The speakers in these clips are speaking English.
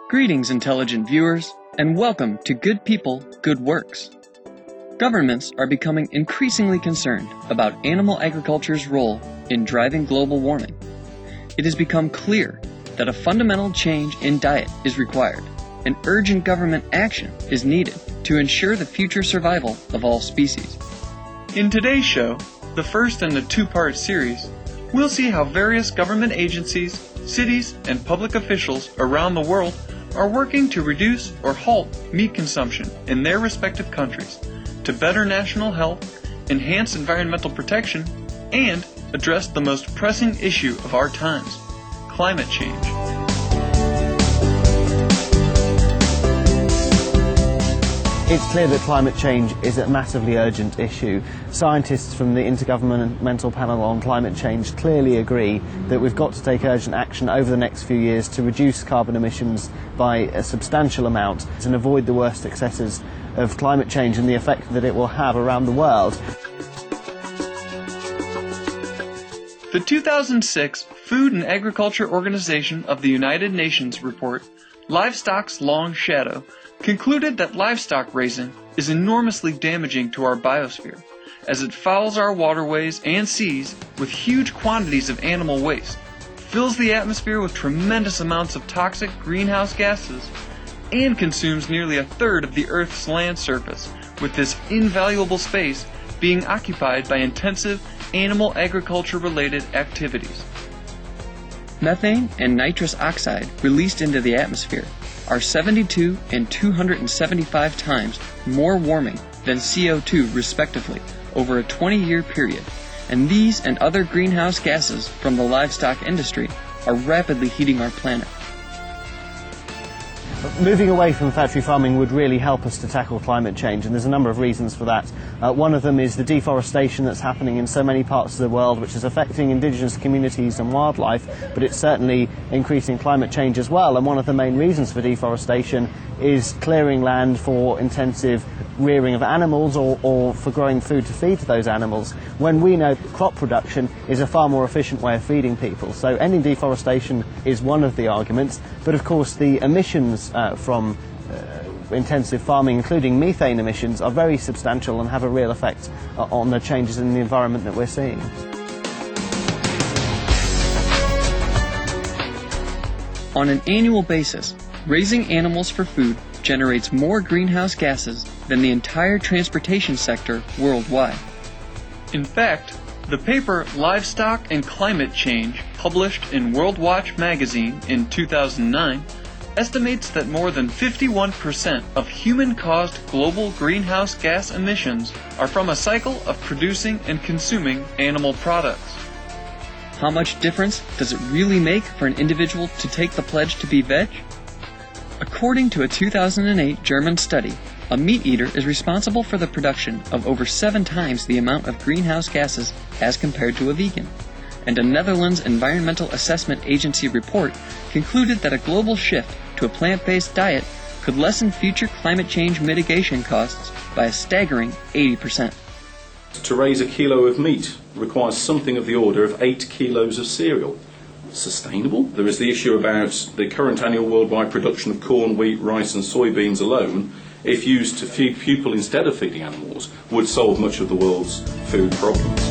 Greetings, intelligent viewers, and welcome to Good People, Good Works. Governments are becoming increasingly concerned about animal agriculture's role in driving global warming. It has become clear that a fundamental change in diet is required, and urgent government action is needed to ensure the future survival of all species. In today's show, the first in a two-part series, we'll see how various government agencies, cities, and public officials around the world are working to reduce or halt meat consumption in their respective countries to better national health, enhance environmental protection, and address the most pressing issue of our times, climate change. It's clear that climate change is a massively urgent issue. Scientists from the Intergovernmental Panel on Climate Change clearly agree that we've got to take urgent action over the next few years to reduce carbon emissions by a substantial amount and avoid the worst excesses of climate change and the effect that it will have around the world. The 2006 Food and Agriculture Organization of the United Nations report, Livestock's Long Shadow, concluded that livestock raising is enormously damaging to our biosphere, as it fouls our waterways and seas with huge quantities of animal waste, fills the atmosphere with tremendous amounts of toxic greenhouse gases, and consumes nearly a third of the Earth's land surface, with this invaluable space being occupied by intensive animal agriculture-related activities. Methane and nitrous oxide released into the atmosphere are 72 and 275 times more warming than CO2 respectively over a 20-year period, and these and other greenhouse gases from the livestock industry are rapidly heating our planet. Moving away from factory farming would really help us to tackle climate change, and there's a number of reasons for that. One of them is the deforestation that's happening in so many parts of the world, which is affecting indigenous communities and wildlife, but it's certainly increasing climate change as well. And one of the main reasons for deforestation is clearing land for intensive rearing of animals or for growing food to feed to those animals, when we know crop production is a far more efficient way of feeding people. So ending deforestation is one of the arguments, but of course the emissions from intensive farming, including methane emissions, are very substantial and have a real effect on the changes in the environment that we're seeing. On an annual basis, raising animals for food generates more greenhouse gases than the entire transportation sector worldwide. In fact, the paper Livestock and Climate Change, published in World Watch magazine in 2009, estimates that more than 51% of human-caused global greenhouse gas emissions are from a cycle of producing and consuming animal products. How much difference does it really make for an individual to take the pledge to be veg? According to a 2008 German study, a meat eater is responsible for the production of over 7 times the amount of greenhouse gases as compared to a vegan. And a Netherlands Environmental Assessment Agency report concluded that a global shift to a plant-based diet could lessen future climate change mitigation costs by a staggering 80%. To raise a kilo of meat requires something of the order of 8 kilos of cereal. Sustainable? There is the issue about the current annual worldwide production of corn, wheat, rice and soybeans alone, if used to feed people instead of feeding animals, would solve much of the world's food problems.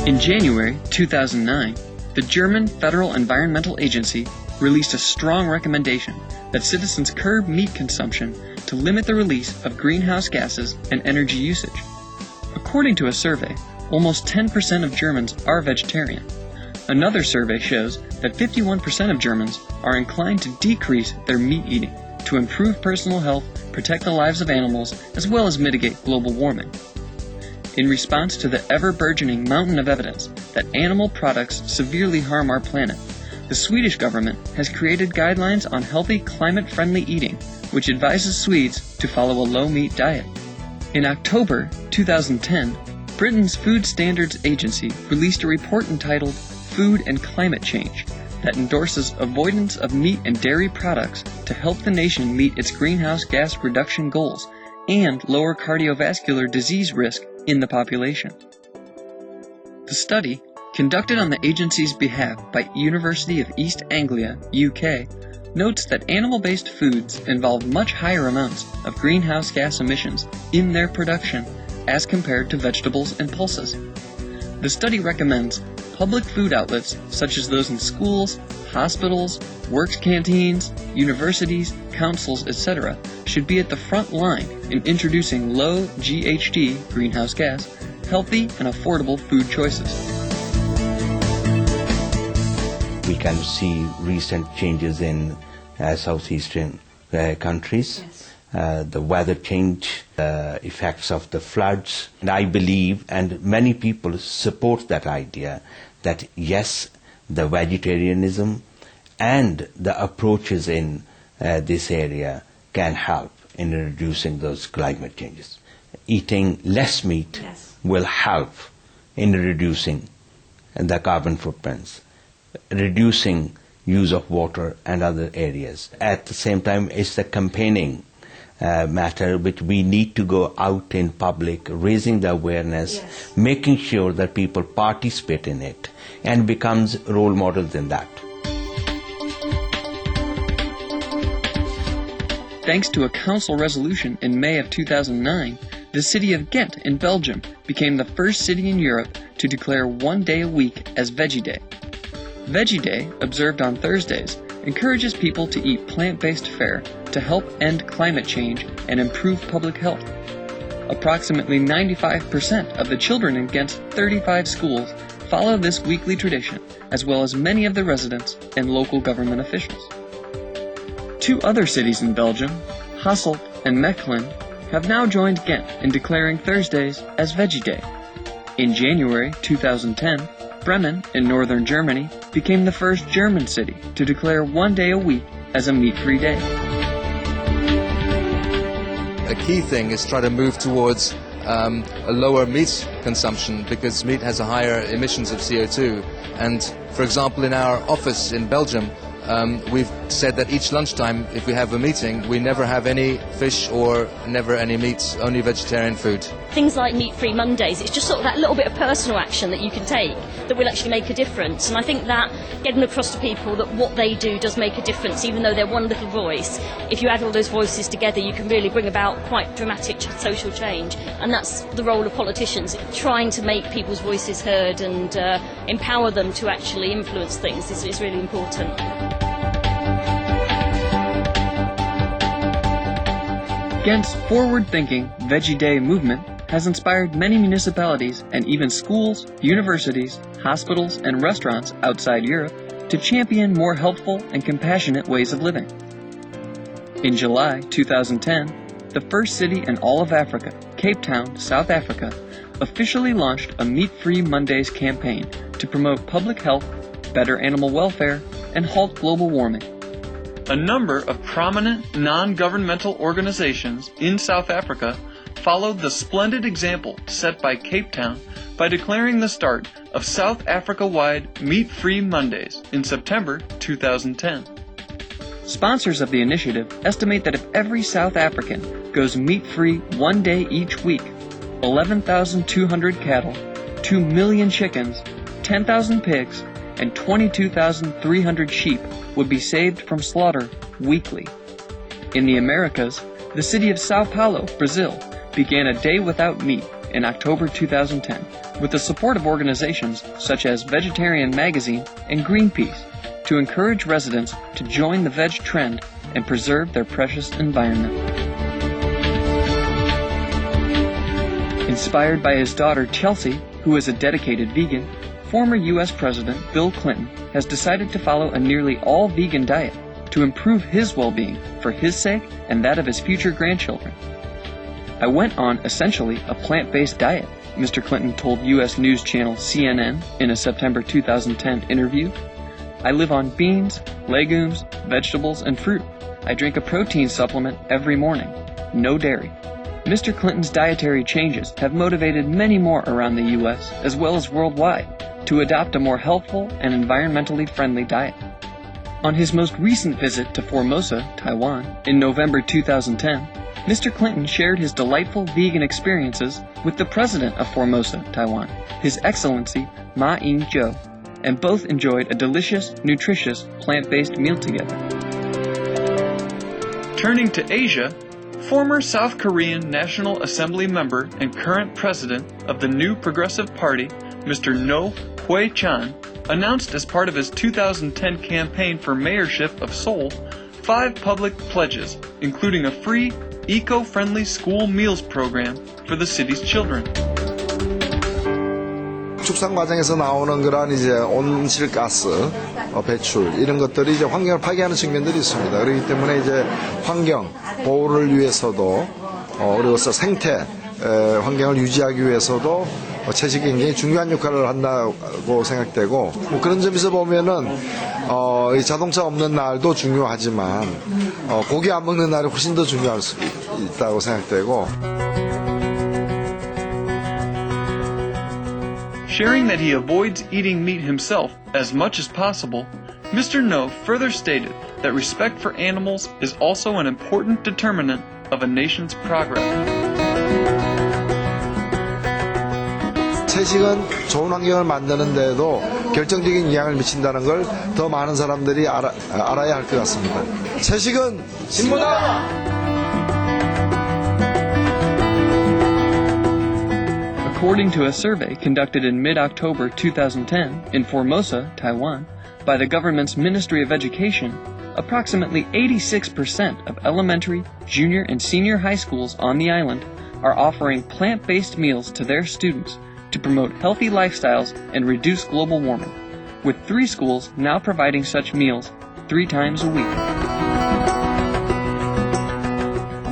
In January 2009, the German Federal Environmental Agency released a strong recommendation that citizens curb meat consumption to limit the release of greenhouse gases and energy usage. According to a survey, almost 10% of Germans are vegetarian. Another survey shows that 51% of Germans are inclined to decrease their meat eating to improve personal health, protect the lives of animals, as well as mitigate global warming. In response to the ever-burgeoning mountain of evidence that animal products severely harm our planet, the Swedish government has created guidelines on healthy, climate-friendly eating, which advises Swedes to follow a low-meat diet. In October 2010, Britain's Food Standards Agency released a report entitled Food and Climate Change that endorses avoidance of meat and dairy products to help the nation meet its greenhouse gas reduction goals and lower cardiovascular disease risk in the population. The study conducted on the agency's behalf by University of East Anglia, UK, notes that animal-based foods involve much higher amounts of greenhouse gas emissions in their production as compared to vegetables and pulses. The study recommends public food outlets such as those in schools, hospitals, works canteens, universities, councils, etc. should be at the front line in introducing low GHG greenhouse gas, healthy and affordable food choices. We can see recent changes in southeastern countries. Yes. The weather change, the effects of the floods. And I believe, and many people support that idea, that yes, the vegetarianism and the approaches in this area can help in reducing those climate changes. Eating less meat Yes. will help in reducing the carbon footprints, reducing use of water and other areas. At the same time, it's the campaigning matter which we need to go out in public, raising the awareness, Yes. making sure that people participate in it and becomes role models in that. Thanks to a council resolution in May of 2009, the city of Ghent in Belgium became the first city in Europe to declare one day a week as Veggie Day. Veggie Day, observed on Thursdays, encourages people to eat plant-based fare to help end climate change and improve public health. Approximately 95% of the children in Ghent's 35 schools follow this weekly tradition, as well as many of the residents and local government officials. Two other cities in Belgium, Hasselt and Mechelen, have now joined Ghent in declaring Thursdays as Veggie Day. In January 2010, Bremen in northern Germany became the first German city to declare one day a week as a meat-free day. A key thing is try to move towards a lower meat consumption, because meat has a higher emissions of CO2. And for example, in our office in Belgium, we've said that each lunchtime, if we have a meeting, we never have any fish or never any meat, only vegetarian food. Things like meat-free Mondays, it's just sort of that little bit of personal action that you can take that will actually make a difference. And I think that getting across to people that what they do does make a difference, even though they're one little voice. If you add all those voices together, you can really bring about quite dramatic social change. And that's the role of politicians, trying to make people's voices heard and empower them to actually influence things is really important. Ghent's forward-thinking Veggie Day movement has inspired many municipalities and even schools, universities, hospitals, and restaurants outside Europe to champion more helpful and compassionate ways of living. In July 2010, the first city in all of Africa, Cape Town, South Africa, officially launched a Meat-Free Mondays campaign to promote public health, better animal welfare, and halt global warming. A number of prominent non-governmental organizations in South Africa followed the splendid example set by Cape Town by declaring the start of South Africa-wide Meat-Free Mondays in September 2010. Sponsors of the initiative estimate that if every South African goes meat-free one day each week, 11,200 cattle, 2 million chickens, 10,000 pigs, and 22,300 sheep would be saved from slaughter weekly. In the Americas, the city of Sao Paulo, Brazil, began a day without meat in October 2010 with the support of organizations such as Vegetarian Magazine and Greenpeace to encourage residents to join the veg trend and preserve their precious environment. Inspired by his daughter Chelsea, who is a dedicated vegan, former U.S. President Bill Clinton has decided to follow a nearly all-vegan diet to improve his well-being for his sake and that of his future grandchildren. I went on essentially a plant-based diet, Mr. Clinton told U.S. news channel CNN in a September 2010 interview. I live on beans, legumes, vegetables, and fruit. I drink a protein supplement every morning. No dairy. Mr. Clinton's dietary changes have motivated many more around the U.S. as well as worldwide to adopt a more healthful and environmentally friendly diet. On his most recent visit to Formosa, Taiwan, in November 2010, Mr. Clinton shared his delightful vegan experiences with the president of Formosa, Taiwan, His Excellency Ma Ying-jeou, and both enjoyed a delicious, nutritious, plant-based meal together. Turning to Asia, former South Korean National Assembly member and current president of the New Progressive Party, Mr. No Hui-chan, announced as part of his 2010 campaign for mayorship of Seoul 5 public pledges, including a free, eco-friendly school meals program for the city's children. 축산 과정에서 나오는 그런 이제 온실가스 배출 이런 것들이 이제 환경을 파괴하는 측면들이 있습니다. 그렇기 때문에 이제 환경 보호를 위해서도 그리고 생태 환경을 유지하기 위해서도 채식이 굉장히 중요한 역할을 한다고 생각되고 뭐 그런 점에서 보면은 이 자동차 없는 날도 중요하지만 고기 안 먹는 날이 훨씬 더 중요할 수 있다고 생각되고. Sharing that he avoids eating meat himself as much as possible, Mr. No further stated that respect for animals is also an important determinant of a nation's progress. 채식은 좋은 환경을 만드는 데에도 결정적인 영향을 미친다는 걸 더 많은 사람들이 알아야 할 것 같습니다. 채식은 진보다! According to a survey conducted in mid-October 2010 in Formosa, Taiwan, by the government's Ministry of Education, approximately 86% of elementary, junior, and senior high schools on the island are offering plant-based meals to their students to promote healthy lifestyles and reduce global warming, with 3 schools now providing such meals 3 times a week.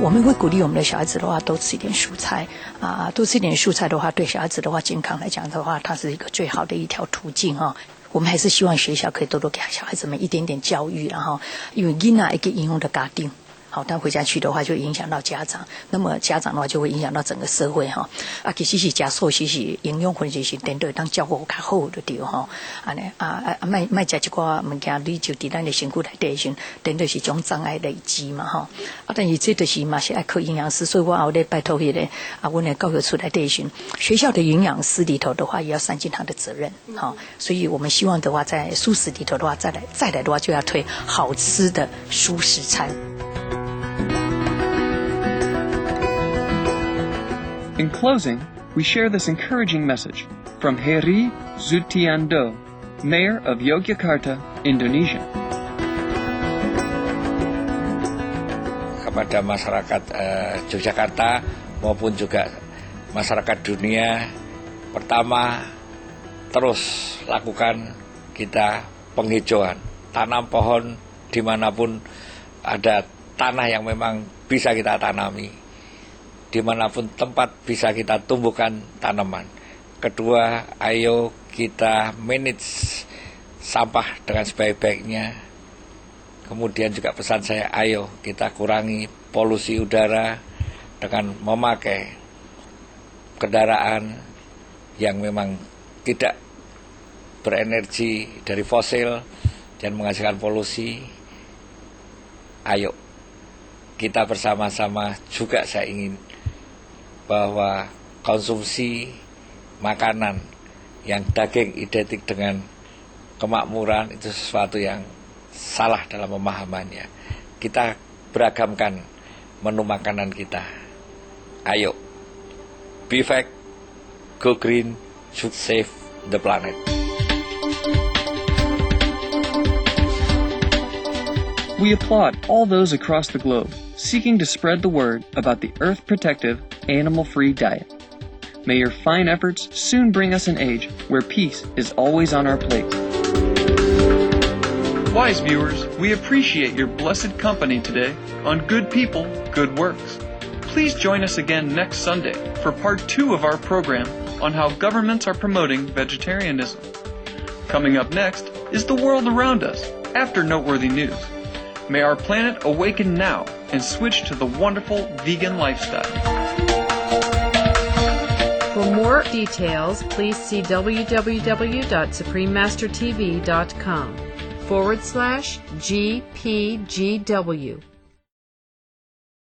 我们会鼓励我们的小孩子的话，多吃一点蔬菜啊，多吃一点蔬菜的话，对小孩子的话健康来讲的话，它是一个最好的一条途径哈。我们还是希望学校可以多多给小孩子们一点点教育，然后因为囡仔一个应用的家庭。好，但回家去的话就影响到家长，那么家长的话就会影响到整个社会哈。其实是假设是营养分是针对当照顾较好的对哈，安尼卖食一寡物件，你就伫咱的身躯内底时，针对是种障碍累积嘛哈。但是这就是嘛是爱靠营养师，所以我后来拜托迄个阮的教育处内底时，学校的营养师里头的话也要善尽他的责任哈。所以我们希望的话，在素食里头的话，再来的话就要推好吃的素食餐。In closing, we share this encouraging message from Heri Zutiando, Mayor of Yogyakarta, Indonesia. Kepada masyarakat Yogyakarta maupun juga masyarakat dunia, pertama terus lakukan kita penghijauan, tanam pohon dimanapun ada tanah yang memang bisa kita tanami. Dimanapun tempat bisa kita tumbuhkan tanaman. Kedua, ayo kita manage sampah dengan sebaik-baiknya. Kemudian juga pesan saya, ayo kita kurangi polusi udara dengan memakai kendaraan yang memang tidak berenergi dari fosil dan menghasilkan polusi. Ayo kita bersama-sama juga saya ingin bahwa konsumsi makanan yang daging identik dengan kemakmuran itu sesuatu yang salah dalam pemahamannya. Kita beragamkan menu makanan kita. Ayo, be fact, go green, should save the planet. We applaud all those across the globe seeking to spread the word about the earth-protective, animal-free diet. May your fine efforts soon bring us an age where peace is always on our plate. Wise viewers, we appreciate your blessed company today on Good People, Good Works. Please join us again next Sunday for part 2 of our program on how governments are promoting vegetarianism. Coming up next is the world around us after noteworthy news. May our planet awaken now and switch to the wonderful vegan lifestyle. For more details, please see www.suprememastertv.com/GPGW.